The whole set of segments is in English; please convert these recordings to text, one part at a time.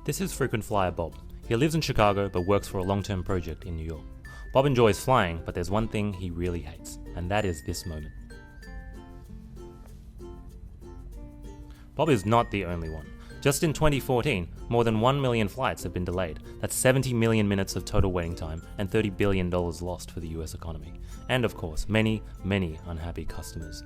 This is frequent flyer Bob. He lives in Chicago but works for a long-term project in New York. Bob enjoys flying, but there's one thing he really hates, and that is this moment. Bob is not the only one. Just in 2014, more than 1 million flights have been delayed. That's 70 million minutes of total waiting time and $30 billion lost for the US economy. And of course, many, many unhappy customers.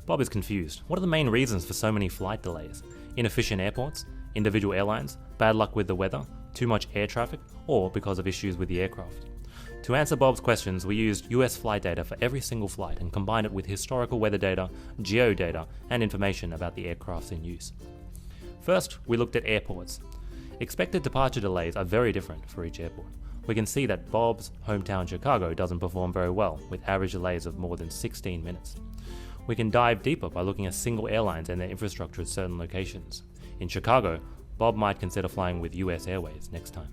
Bob is confused. What are the main reasons for so many flight delays? Inefficient airports? Individual airlines? Bad luck with the weather? Too much air traffic? Or because of issues with the aircraft? To answer Bob's questions, we used US flight data for every single flight and combined it with historical weather data, geo data, and information about the aircrafts in use. First, we looked at airports. Expected departure delays are very different for each airport. We can see that Bob's hometown Chicago doesn't perform very well, with average delays of more than 16 minutes. We can dive deeper by looking at single airlines and their infrastructure at certain locations. In Chicago, Bob might consider flying with US Airways next time.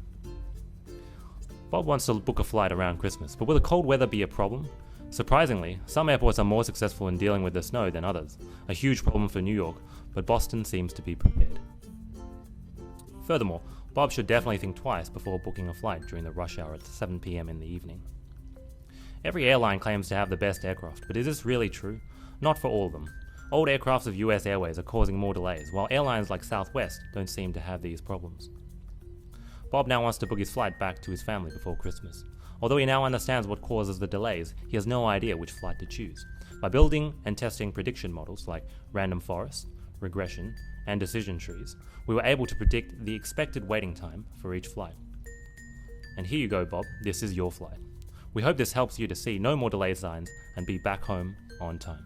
Bob wants to book a flight around Christmas, but will the cold weather be a problem? Surprisingly, some airports are more successful in dealing with the snow than others, a huge problem for New York, but Boston seems to be prepared. Furthermore, Bob should definitely think twice before booking a flight during the rush hour at 7 p.m. in the evening. Every airline claims to have the best aircraft, but is this really true? Not for all of them. Old aircrafts of US Airways are causing more delays, while airlines like Southwest don't seem to have these problems. Bob now wants to book his flight back to his family before Christmas. Although he now understands what causes the delays, he has no idea which flight to choose. By building and testing prediction models like random forest, regression, and decision trees, we were able to predict the expected waiting time for each flight. And here you go, Bob, this is your flight. We hope this helps you to see no more delay signs and be back home on time.